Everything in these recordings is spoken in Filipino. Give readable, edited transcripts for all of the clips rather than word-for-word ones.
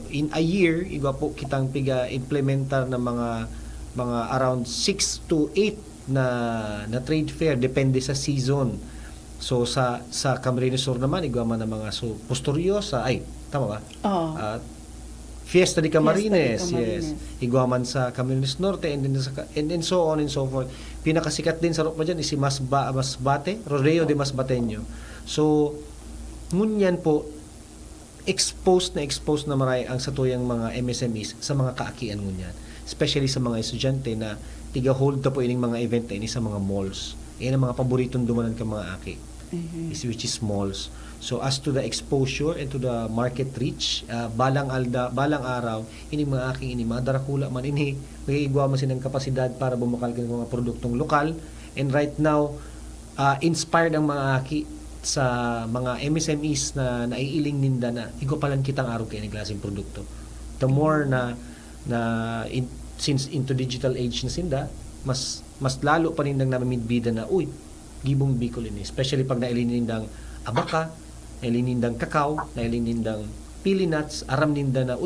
in a year igwa po kitang piga implementar ng mga around 6 to 8 na trade fair depende sa season. So sa Camarines Sur naman igwa man ng mga posturyo sa tama ba? Oo. Fiesta de Camarines, Fiesta de Camarines. yes. Igwa man sa Camarines Norte and then so on and so forth. Pinakasikat din sa Rokma dyan is si Masbate, Rodeo de Masbateño. So, ngunyan po, exposed na maray ang satuyang mga MSMEs sa mga kaakian ngunyan. Especially sa mga estudyante na tiga-hold na po ining mga event na ini sa mga malls. Yan ang mga paboritong dumanan ka mga aki. Which is malls. So as to the exposure and to the market reach, balang araw, ini mga aking mga darakula man ini, magigwa man silang kapasidad para bumakal ng mga produktong lokal. And right now, inspired ang mga aki sa mga MSMEs na naiiling ninda na igwa palang kitang araw kayo ng klaseng produkto. The more since into digital age na sinda, mas lalo pa nindang namimidbida na, gibong Bicol ini. Especially pag nailinindang abaka, nailinindang kakao, nailinindang pili nuts, aram ninda na,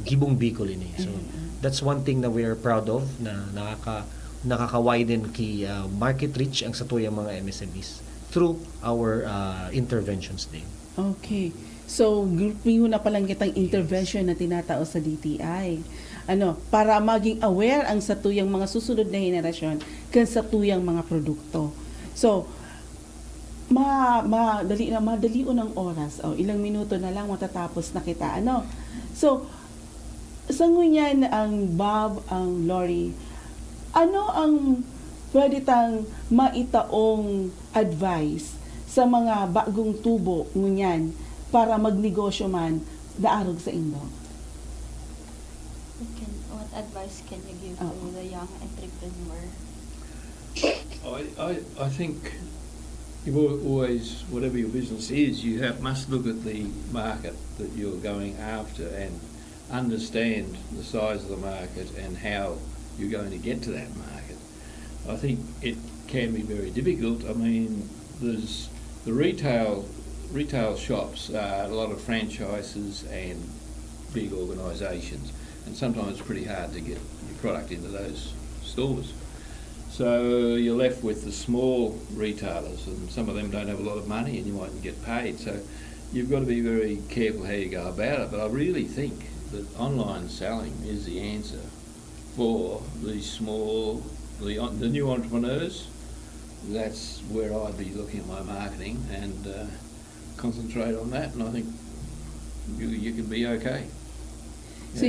gibong Bicol ini. So, that's one thing na we are proud of, na nakaka-widen ki market reach ang satuyang mga MSMEs through our interventions din. Okay. So, grouping na palang kitang intervention na tinatao sa DTI. Para maging aware ang satuyang mga susunod na henerasyon kan satuyang mga produkto. So, madali ng oras. Ilang minuto na lang matatapos na kita. So, sa ngunyan ang Bob, ang Lori, ano ang pwede tang maitaong advice sa mga bagong tubo ngunyan para magnegosyo man daarog sa Indo? What advice can you give to the young entrepreneur? I think you've always, whatever your business is, you must look at the market that you're going after and understand the size of the market and how you're going to get to that market. I think it can be very difficult. I mean, there's the retail shops, a lot of franchises and big organisations, and sometimes it's pretty hard to get your product into those stores. So you're left with the small retailers, and some of them don't have a lot of money and you mightn't get paid. So you've got to be very careful how you go about it. But I really think that online selling is the answer for these the new entrepreneurs. That's where I'd be looking at my marketing and concentrate on that, and I think you can be okay. So,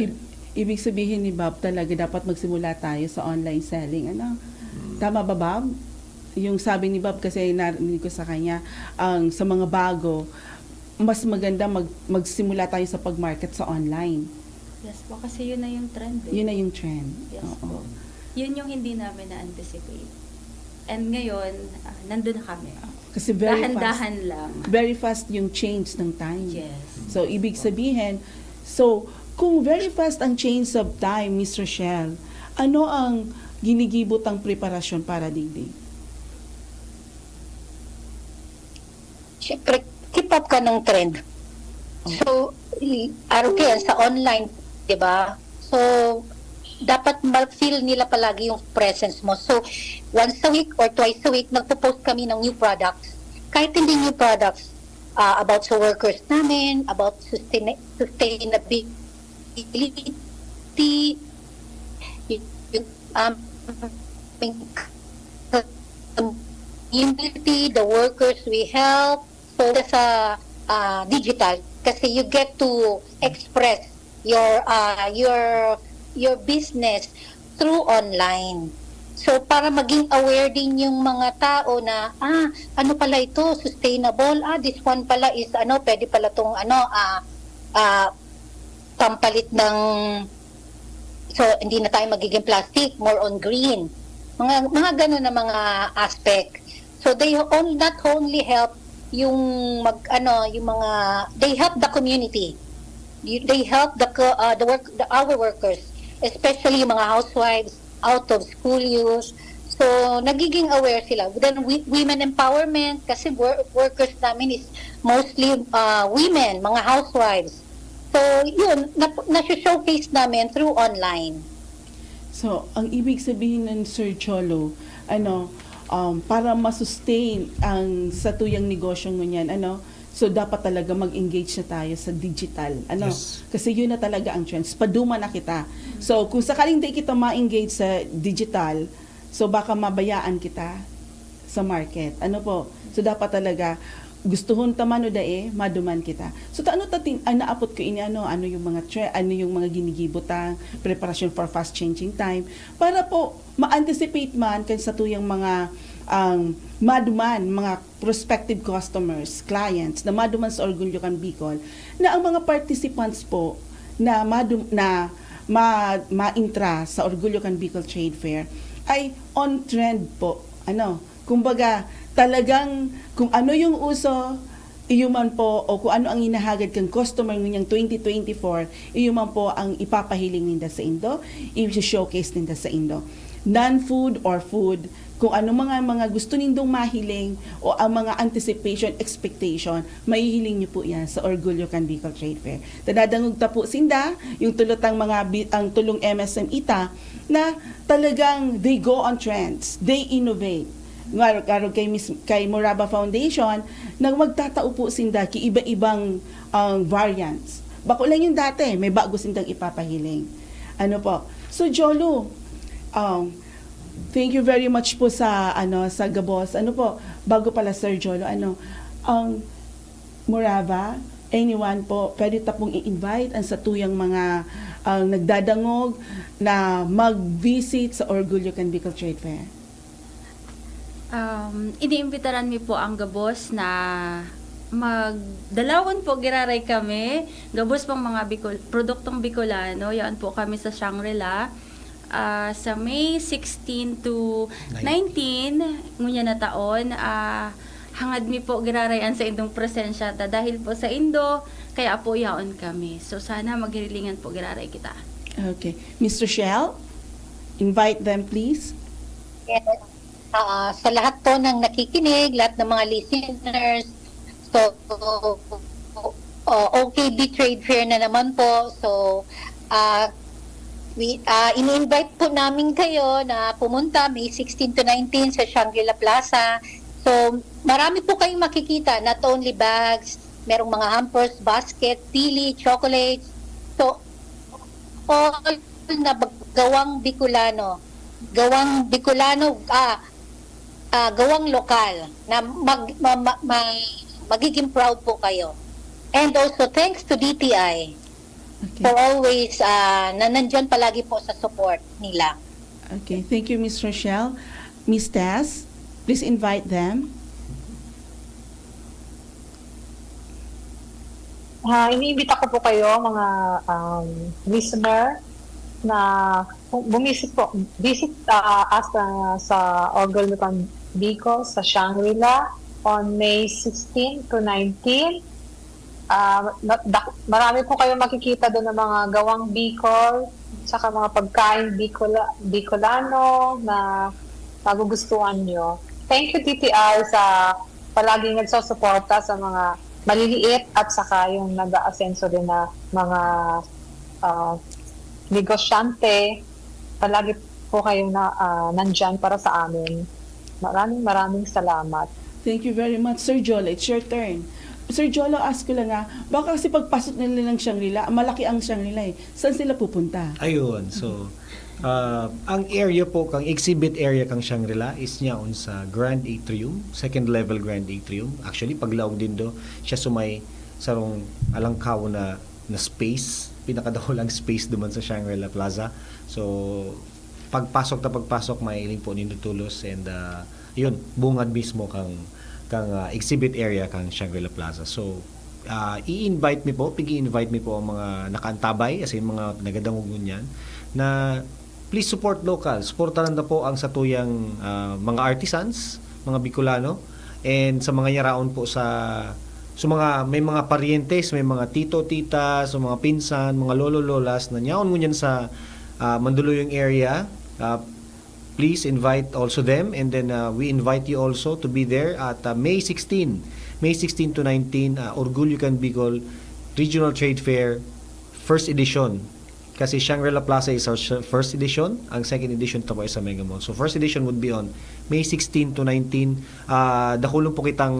ibig sabihin ni Bob talaga dapat magsimula tayo sa online selling. Tama ba, Bob? Yung sabi ni Bob, kasi narinig ko sa kanya, sa mga bago, mas maganda magsimula tayo sa pag-market sa online. Yes po, kasi yun na yung trend. Yun na yung trend. Yes po. Yun yung hindi namin na-anticipate. And ngayon, nandun na kami. Kasi very Dahan-dahan fast. lang. Very fast yung change ng time. Yes. So, ibig sabihin, kung very fast ang change of time, Miss Rochelle, ano ang ginigibot ang preparasyon para digdig? Siyempre, keep up ka ng trend. So, araw yan sa online, di ba? So, dapat ma-feel nila palagi yung presence mo. So, once a week or twice a week, nagpo-post kami ng new products. Kahit hindi new products, about sa workers namin, about sustainability, community, the workers we help. So, sa digital, kasi you get to express your business through online. So, para maging aware din yung mga tao na, ano pala ito, sustainable, this one pala is, pwede pala itong, pampalit ng, so, hindi na tayo magiging plastic, more on green. Mga ganun na mga aspect. So, they not only help yung they help the community. They help our workers, especially yung mga housewives, out of school youth. So, nagiging aware sila. Then, women empowerment, kasi workers namin is mostly women, mga housewives. So, yun, na-showcase namin through online. So, ang ibig sabihin ng Sir Cholo, para masustain ang satuyang negosyo ngunyan, so dapat talaga mag-engage na tayo sa digital. Yes. Kasi yun na talaga ang trends. Paduma na kita. So, kung sakaling di kita ma-engage sa digital, so baka mabayaan kita sa market. So, dapat talaga gustuhon ta man o dae, maduman kita. So naapot ko ini ano yung mga yung mga ginigibotang preparation for fast changing time para po ma-anticipate man kan sa tuyang mga maduman, mga prospective customers, clients na maduman sa Orgulyo Can Bicol na ang mga participants po na ma-intra sa Orgulyo Can Bicol Trade Fair ay on trend po. Kumbaga talagang kung ano yung uso, iyo man po, o kung ano ang hinahagad kang customer ngayong 2024, iyo man po ang ipapahiling ninda sa Indo, i-showcase ninda sa Indo. Non-food or food, kung ano mga gusto nindong mahiling o ang mga anticipation, expectation, mahihiling niyo po yan sa Orgulyo Can Bicol Trade Fair. Tadadangog ta po sinda, yung tulotang ang tulong MSM ita, na talagang they go on trends, they innovate. Ngaro kay Moraba Foundation nang magtatao po sinda ki iba-ibang variants. Bako lang yung dati, may bago sindang ipapahiling. So Jolo, thank you very much po sa sa Gabos. Bago pala Sir Jolo, Moraba, anyone po, pwede tapong i-invite ang satuyang mga nagdadangog na mag-visit sa Orgulyo Can Bicol Trade Fair. Iniimbitaran mi po ang Gabos na magdalawan po giraray kami. Gabos pang mga produktong Bicolano. Yan po kami sa Shangri-La. Sa May 16 to 19, ngunya na taon, hangad mi po girarayan sa indong presensya ta dahil po sa Indo, kaya po yaon kami. So sana maghilingan po giraray kita. Okay. Mr. Shell, invite them please. Yes. Sa lahat po ng nakikinig, lahat ng mga listeners, so OKB Trade Fair na naman po. So ini-invite po namin kayo na pumunta May 16 to 19 sa Shangri-La Plaza. So marami po kayong makikita, not only bags, merong mga hampers, basket, pili, chocolates. So all na gawang Bicolano, gawang lokal na magiging proud po kayo. And also thanks to DTI for always na nandyan palagi po sa support nila. Okay, thank you Ms. Rochelle. Ms. Taz, please invite them. Iniimbita ko po kayo mga listener na visit us sa Orgulyo Can Bicol sa Shangri-La on May 16 to 19. Marami po kayo makikita doon ng mga gawang Bicol, saka mga pagkain Bicolano na magugustuhan nyo. Thank you TTR sa palaging nagsusuporta sa mga maliliit at saka yung nag-aasenso din na mga negosyante. Palagi po kayong nandyan para sa amin. Maraming salamat. Thank you very much, Sir Jolo. It's your turn. Sir Jolo, ask ko lang baka kasi pagpasok nila ng Shangri-La, malaki ang Shangri-La Saan sila pupunta? Ayun, so ang area po, kang exhibit area kang Shangri-La is niyaon sa Grand Atrium, second level Grand Atrium. Actually, paglaog din do, siya sumay sarong alangkaw na space, pinakadahulang space duman sa Shangri-La Plaza. So, pagpasok may iling po ninutulos and yun, bungad mismo kang exhibit area kang Shangri-La Plaza. So, i-invite mi po, pigi-invite mi po ang mga nakaantabay, as in mga nagadangog niyan, na please support local. Supportahan na po ang satuyang mga artisans, mga Bicolano, and sa mga yaraon po may mga parientes, may mga tito-tita, so mga pinsan, mga lolo-lolas na nyaon mo yan sa Mandaluyong area. Please invite also them, and then we invite you also to be there at May 16 to 19, Orgulyo Can Bicol Regional Trade Fair first edition. Kasi Shangri-La Plaza is our first edition. Ang second edition ito po ay sa Mega Mall. So first edition would be on May 16 to 19. Dakulong po kitang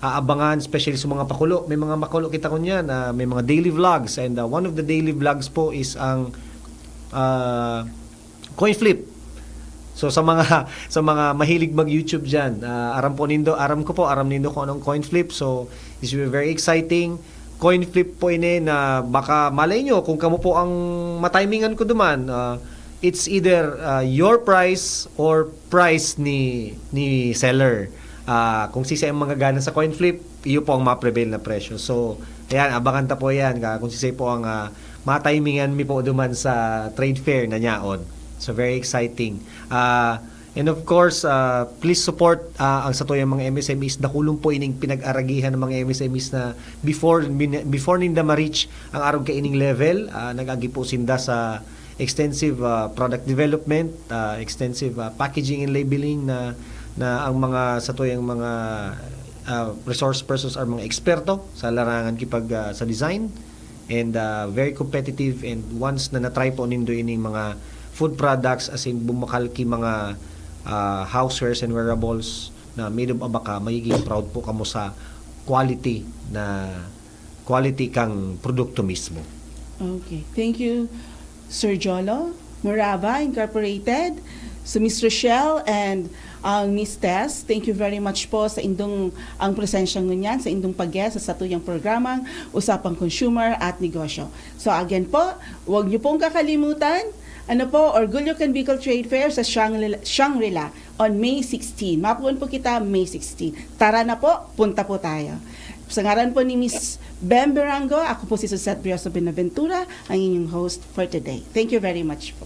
aabangan, especially sa mga pakulo. May mga makulo kita ko niyan. May mga daily vlogs. And one of the daily vlogs po is ang coin flip. So sa mga mahilig mag-YouTube diyan, aram nindo kung anong coin flip. So this will be very exciting. Coin flip po ini na baka malay nyo kung kamo po ang matimingan ko duman, it's either your price or price ni seller. Kung sisa ang mga gana sa coin flip, iyo po ang ma-prevail na presyo. So ayan, abangan ta po yan kung sisa po ang matimingan mi po duman sa trade fair na nyaon. So very exciting. And of course, please support ang sa tuyang mga MSMEs. Dakulong po ining pinag-aragihan ng mga MSMEs na before ninda ma-reach ang arog ka ining level, nag-agi po sinda sa extensive product development, extensive packaging and labeling na ang mga sa tuyang mga resource persons are mga eksperto sa larangan kipag sa design, and very competitive. And once na na-try po nindo ining mga food products, as in bumakalki mga housewares and wearables na made of abaka, magiging proud po kamo sa quality kang produkto mismo. Okay. Thank you, Sir Jolo, Morava Incorporated, so Miss Rochelle and Miss Tess. Thank you very much po sa indong ang presensya ngunyan, sa indong pag-guest sa satuyang programang Usapang Consumer at Negosyo. So again po, huwag niyo pong kakalimutan, Orgulyo Can Bicol Trade Fair sa Shangri-La on May 16. Mapuon po kita May 16. Tara na po, punta po tayo. Sa ngaran po ni Miss Bem Berango, ako po si Suzette Brioso Benaventura, ang inyong host for today. Thank you very much po.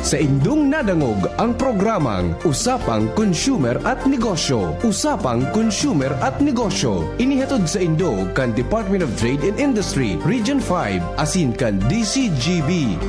Sa indong nadangog ang programang Usapang Consumer at Negosyo. Usapang Consumer at Negosyo. Inihatod sa indo kan Department of Trade and Industry, Region 5, asin kan DCGB.